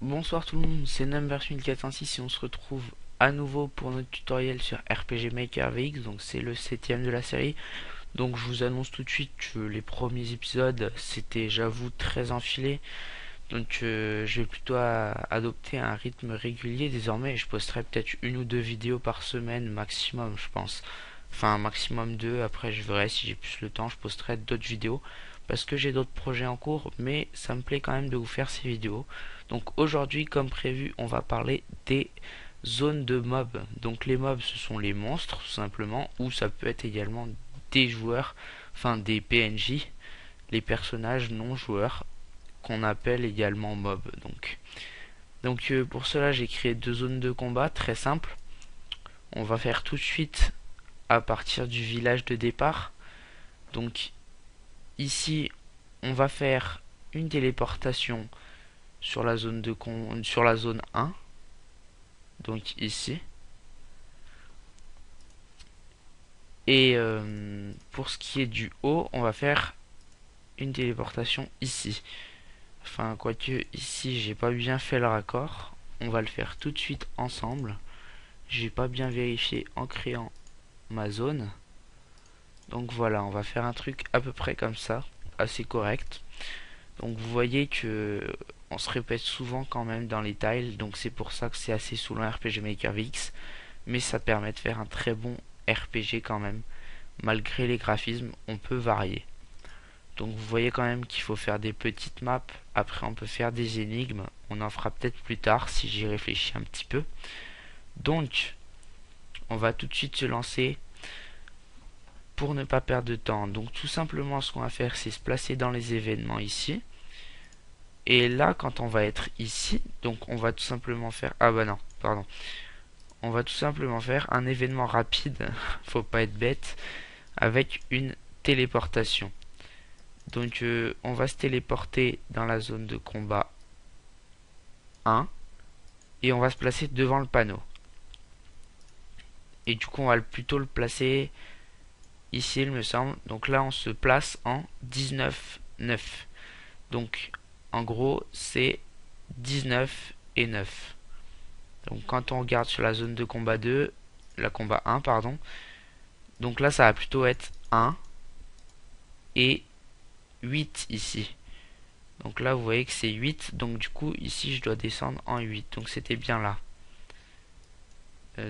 Bonsoir tout le monde, c'est Numbers1406 et on se retrouve à nouveau pour notre tutoriel sur RPG Maker VX, donc c'est le 7ème de la série. Donc je vous annonce tout de suite que les premiers épisodes c'était, j'avoue, très enfilé. Donc je vais plutôt adopter un rythme régulier désormais et je posterai peut-être une ou deux vidéos par semaine maximum, je pense. Enfin maximum deux, après je verrai si j'ai plus le temps, je posterai d'autres vidéos parce que j'ai d'autres projets en cours, mais ça me plaît quand même de vous faire ces vidéos. Donc aujourd'hui, comme prévu, on va parler des zones de mobs. Donc les mobs, ce sont les monstres tout simplement, ou ça peut être également des joueurs, enfin des PNJ, les personnages non joueurs qu'on appelle également mobs. Donc pour cela, j'ai créé deux zones de combat très simples. On va faire tout de suite à partir du village de départ. Donc ici, on va faire une téléportation sur la zone sur la zone 1. Donc ici. Et pour ce qui est du haut, on va faire une téléportation ici. Enfin, quoique ici, j'ai pas bien fait le raccord. On va le faire tout de suite ensemble. J'ai pas bien vérifié en créant ma zone. Donc voilà, on va faire un truc à peu près comme ça, assez correct. Donc vous voyez que on se répète souvent quand même dans les tiles, donc c'est pour ça que c'est assez saoulant RPG Maker VX, mais ça permet de faire un très bon RPG quand même. Malgré les graphismes, on peut varier. Donc vous voyez quand même qu'il faut faire des petites maps, après on peut faire des énigmes, on en fera peut-être plus tard si j'y réfléchis un petit peu. Donc, on va tout de suite se lancer pour ne pas perdre de temps. Donc tout simplement ce qu'on va faire c'est se placer dans les événements ici. Et là quand on va être ici, donc on va tout simplement faire... Ah bah non, pardon. On va tout simplement faire un événement rapide, faut pas être bête, avec une téléportation. Donc on va se téléporter dans la zone de combat 1 et on va se placer devant le panneau. Et du coup on va plutôt le placer ici il me semble. Donc là on se place en 19,9. Donc en gros c'est 19 et 9. Donc quand on regarde sur la zone de combat 2, la combat 1 pardon, donc là ça va plutôt être 1 et 8 ici. Donc là vous voyez que c'est 8, donc du coup ici je dois descendre en 8, donc c'était bien là.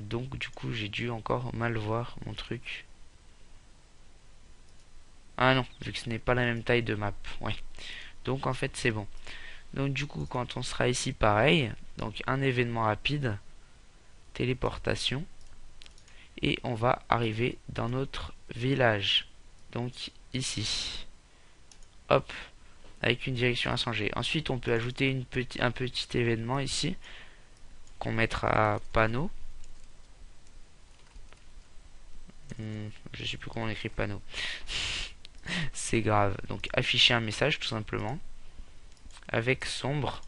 Donc du coup j'ai dû encore mal voir mon truc. Ah non, vu que ce n'est pas la même taille de map, ouais. Donc en fait c'est bon. Donc du coup quand on sera ici pareil, donc un événement rapide, téléportation, et on va arriver dans notre village. Donc ici. Hop, avec une direction à changer. Ensuite on peut ajouter un petit événement ici, qu'on mettra à panneau. Je sais plus comment on écrit panneau. C'est grave. Donc afficher un message tout simplement. Avec sombre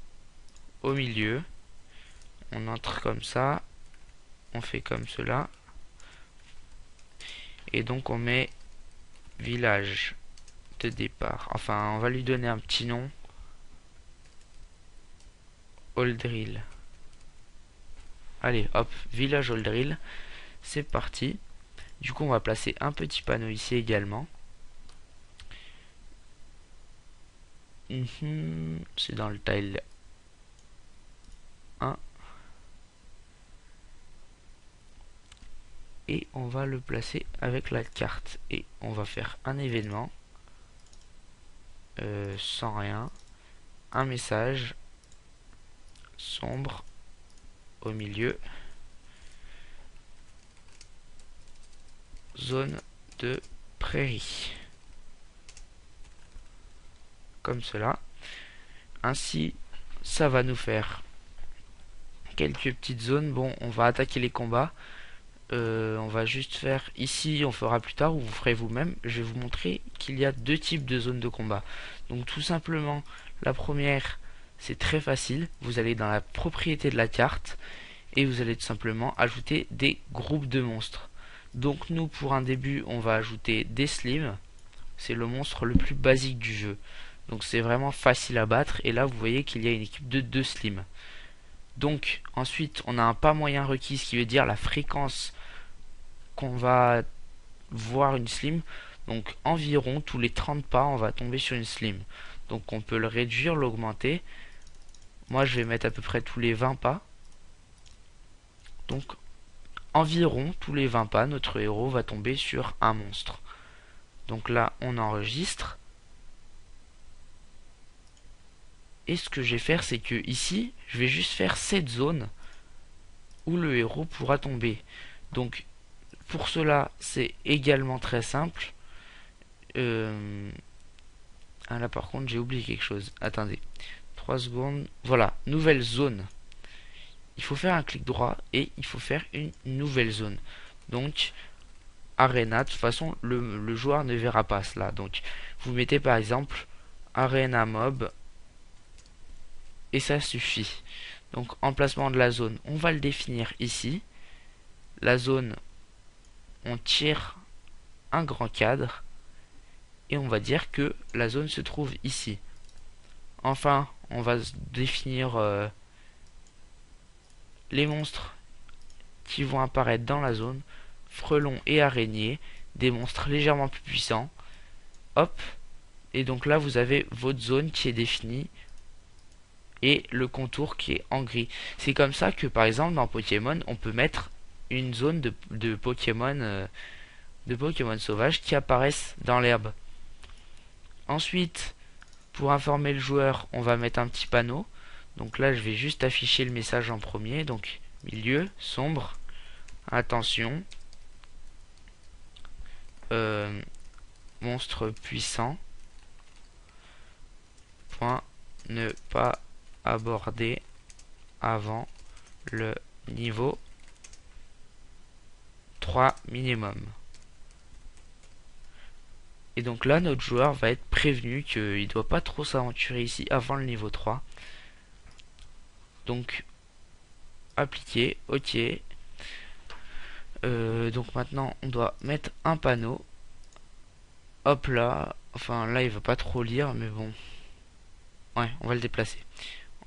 au milieu. On entre comme ça. On fait comme cela. Et donc on met village de départ. Enfin, on va lui donner un petit nom. Oldrill. Allez, hop, village Oldrill. C'est parti. Du coup, on va placer un petit panneau ici également. C'est dans le tile 1. Et on va le placer avec la carte. Et on va faire un événement. Sans rien. Un message. Sombre. Au milieu. Zone de prairie. Comme cela. Ainsi, ça va nous faire quelques petites zones. Bon, on va attaquer les combats. On va juste faire ici, on fera plus tard ou vous ferez vous-même. Je vais vous montrer qu'il y a deux types de zones de combat. Donc tout simplement, la première, c'est très facile. Vous allez dans la propriété de la carte et vous allez tout simplement ajouter des groupes de monstres. Donc nous, pour un début, on va ajouter des slims. C'est le monstre le plus basique du jeu. Donc c'est vraiment facile à battre. Et là, vous voyez qu'il y a une équipe de 2 slims. Donc ensuite on a un pas moyen requis, ce qui veut dire la fréquence qu'on va voir une slim. Donc environ tous les 30 pas on va tomber sur une slim. Donc on peut le réduire, l'augmenter. Moi je vais mettre à peu près tous les 20 pas. Donc environ tous les 20 pas notre héros va tomber sur un monstre. Donc là on enregistre. Et ce que je vais faire, c'est que ici, je vais juste faire cette zone où le héros pourra tomber. Donc, pour cela, c'est également très simple. Ah là, par contre, j'ai oublié quelque chose. Attendez. 3 secondes. Voilà, nouvelle zone. Il faut faire un clic droit et il faut faire une nouvelle zone. Donc, Arena. De toute façon, le joueur ne verra pas cela. Donc, vous mettez par exemple Arena Mob. Et ça suffit. Donc emplacement de la zone, on va le définir ici. La zone, on tire un grand cadre et on va dire que la zone se trouve ici. Enfin, on va définir les monstres qui vont apparaître dans la zone. Frelons et araignées, des monstres légèrement plus puissants. Hop. Et donc là, vous avez votre zone qui est définie. Et le contour qui est en gris. C'est comme ça que par exemple dans Pokémon on peut mettre une zone de Pokémon sauvages qui apparaissent dans l'herbe. Ensuite, pour informer le joueur, on va mettre un petit panneau. Donc là je vais juste afficher le message en premier. Donc milieu, sombre, attention, monstre puissant, point, ne pas aborder avant le niveau 3 minimum. Et donc là, notre joueur va être prévenu qu'il ne doit pas trop s'aventurer ici avant le niveau 3. Donc, appliquer, ok. Donc maintenant, on doit mettre un panneau. Hop là. Enfin, là, il va pas trop lire, mais bon. Ouais, on va le déplacer.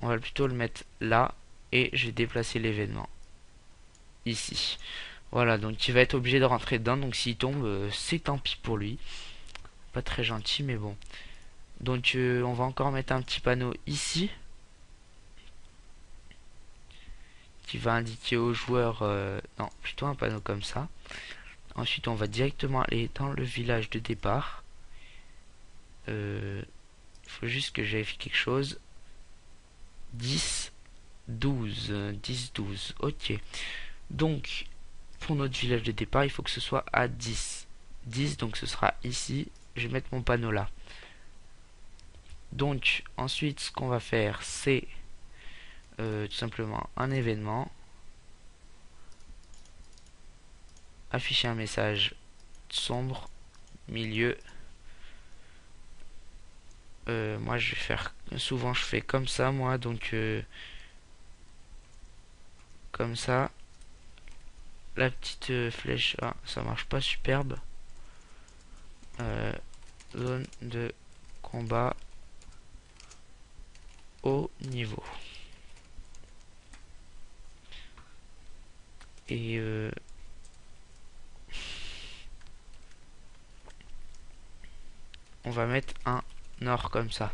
On va plutôt le mettre là. Et je vais déplacer l'événement. Ici. Voilà, donc il va être obligé de rentrer dedans. Donc s'il tombe, c'est tant pis pour lui. Pas très gentil, mais bon. Donc on va encore mettre un petit panneau ici. Qui va indiquer au joueur... non, plutôt un panneau comme ça. Ensuite, on va directement aller dans le village de départ. Il faut juste que je vérifie quelque chose. 10, 12. 10, 12. Ok. Donc, pour notre village de départ, il faut que ce soit à 10. 10, donc ce sera ici. Je vais mettre mon panneau là. Donc, ensuite, ce qu'on va faire, c'est tout simplement un événement. Afficher un message sombre, milieu. Moi, je vais faire... Souvent, je fais comme ça, moi, donc... comme ça. La petite flèche, ah, ça marche pas superbe. Zone de combat au niveau. Et on va mettre un or comme ça.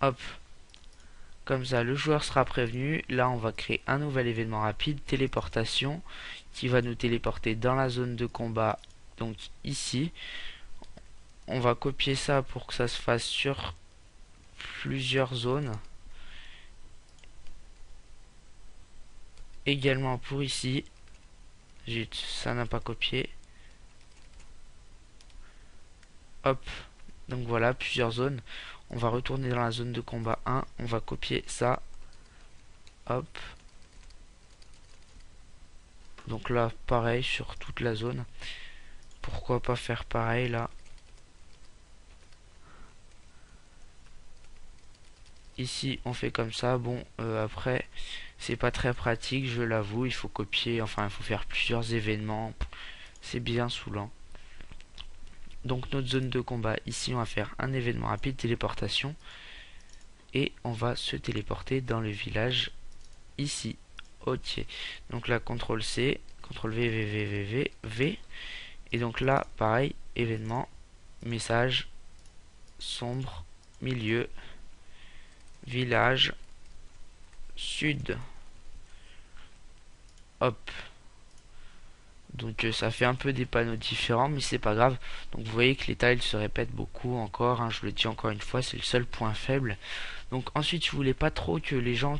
Hop. Comme ça, le joueur sera prévenu. Là, on va créer un nouvel événement rapide, téléportation, qui va nous téléporter dans la zone de combat. Donc ici, on va copier ça pour que ça se fasse sur plusieurs zones. Également pour ici. Ça n'a pas copié. Hop. Donc voilà, plusieurs zones. On va retourner dans la zone de combat 1. On va copier ça. Hop. Donc là, pareil sur toute la zone. Pourquoi pas faire pareil là? Ici, on fait comme ça. Bon, après, c'est pas très pratique, je l'avoue. Il faut copier, enfin, il faut faire plusieurs événements. C'est bien saoulant. Donc, notre zone de combat, ici, on va faire un événement rapide, téléportation. Et on va se téléporter dans le village ici. Ok, donc là CTRL C, CTRL V, V, V, V, V, V. Et donc là pareil, événement, message, sombre, milieu, village, sud. Hop. Donc ça fait un peu des panneaux différents, mais c'est pas grave. Donc vous voyez que les tiles se répètent beaucoup encore, hein, je le dis encore une fois, c'est le seul point faible. Donc ensuite, si vous voulez pas trop que les gens,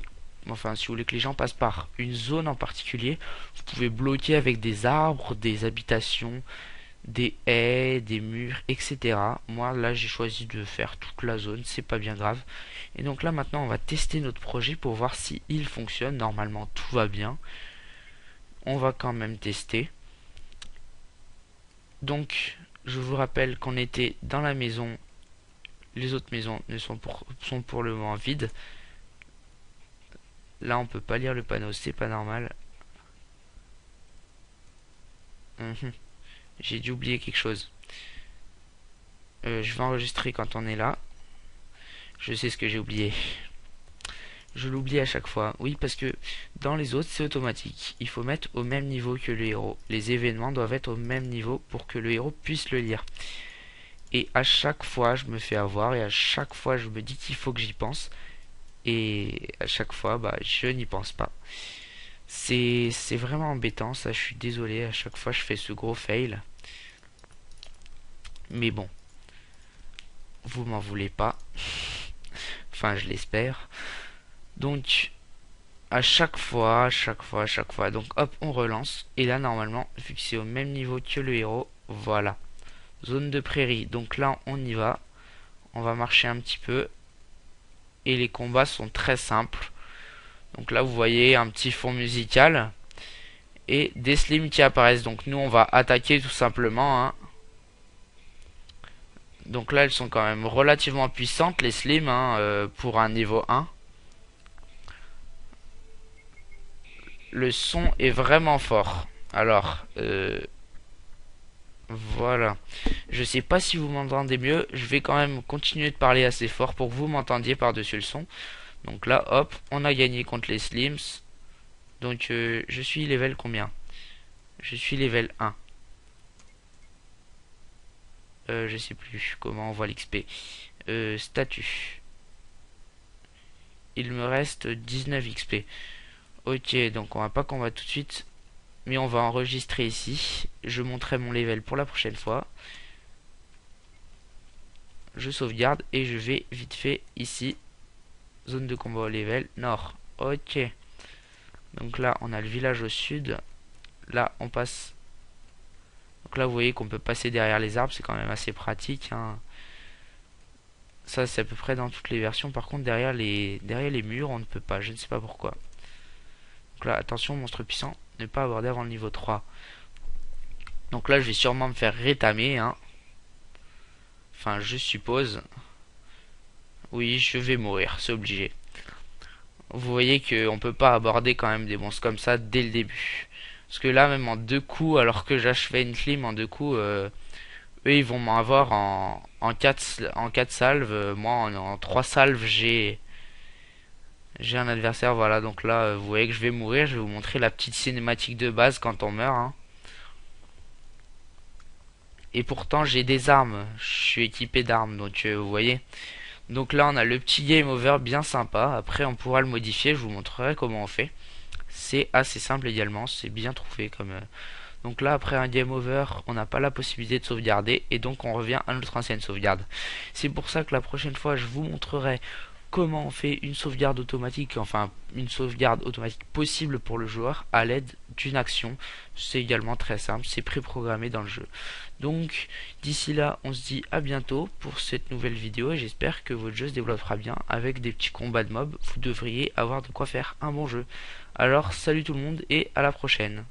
enfin si vous voulez que les gens passent par une zone en particulier, vous pouvez bloquer avec des arbres, des habitations, des haies, des murs, etc. Moi là j'ai choisi de faire toute la zone, c'est pas bien grave. Et donc là maintenant on va tester notre projet pour voir si il fonctionne. Normalement tout va bien. On va quand même tester. Donc, je vous rappelle qu'on était dans la maison. Les autres maisons sont pour le moment vides. Là, on peut pas lire le panneau, c'est pas normal. J'ai dû oublier quelque chose. Je vais enregistrer quand on est là. Je sais ce que j'ai oublié. Je l'oublie à chaque fois. Oui, parce que dans les autres, c'est automatique. Il faut mettre au même niveau que le héros. Les événements doivent être au même niveau pour que le héros puisse le lire. Et à chaque fois, je me fais avoir et à chaque fois, je me dis qu'il faut que j'y pense. Et à chaque fois, bah, je n'y pense pas. C'est vraiment embêtant, ça, je suis désolé. À chaque fois, je fais ce gros fail. Mais bon, vous m'en voulez pas. Enfin, je l'espère. Donc, à chaque fois. Donc, hop, on relance. Et là, normalement, vu que c'est au même niveau que le héros, voilà. Zone de prairie. Donc là, on y va. On va marcher un petit peu. Et les combats sont très simples. Donc là, vous voyez un petit fond musical. Et des slims qui apparaissent. Donc nous, on va attaquer tout simplement. Hein. Donc là, elles sont quand même relativement puissantes, les slims, hein, pour un niveau 1. Le son est vraiment fort. Alors, voilà. Je sais pas si vous m'entendez mieux. Je vais quand même continuer de parler assez fort pour que vous m'entendiez par-dessus le son. Donc là, hop, on a gagné contre les slims. Donc je suis level combien? Je suis level 1. Je sais plus comment on voit l'XP. Statut. Il me reste 19 XP. Ok, donc on va pas combattre tout de suite. Mais on va enregistrer ici. Je montrerai mon level pour la prochaine fois. Je sauvegarde et je vais vite fait ici. Zone de combat au level nord. Ok. Donc là, on a le village au sud. Là, on passe. Donc là, vous voyez qu'on peut passer derrière les arbres. C'est quand même assez pratique. Hein. Ça, c'est à peu près dans toutes les versions. Par contre, derrière les murs, on ne peut pas. Je ne sais pas pourquoi. Donc là, attention, monstre puissant. Ne pas aborder avant le niveau 3. Donc là, je vais sûrement me faire rétamer. Hein. Enfin, je suppose. Oui, je vais mourir. C'est obligé. Vous voyez qu'on peut pas aborder quand même des monstres comme ça dès le début. Parce que là, même en 2 coups, alors que j'achevais une slim en 2 coups, eux ils vont m'en avoir en 4 salves. Moi en 3 salves j'ai un adversaire. Voilà, donc là vous voyez que je vais mourir. Je vais vous montrer la petite cinématique de base quand on meurt. Hein. Et pourtant j'ai des armes. Je suis équipé d'armes, donc vous voyez. Donc là on a le petit game over bien sympa. Après on pourra le modifier. Je vous montrerai comment on fait. C'est assez simple également. C'est bien trouvé comme... Donc là, après un game over, on n'a pas la possibilité de sauvegarder et donc on revient à notre ancienne sauvegarde. C'est pour ça que la prochaine fois, je vous montrerai comment on fait une sauvegarde automatique, enfin une sauvegarde automatique possible pour le joueur à l'aide d'une action. C'est également très simple, c'est préprogrammé dans le jeu. Donc d'ici là, on se dit à bientôt pour cette nouvelle vidéo et j'espère que votre jeu se développera bien avec des petits combats de mobs. Vous devriez avoir de quoi faire un bon jeu. Alors salut tout le monde et à la prochaine.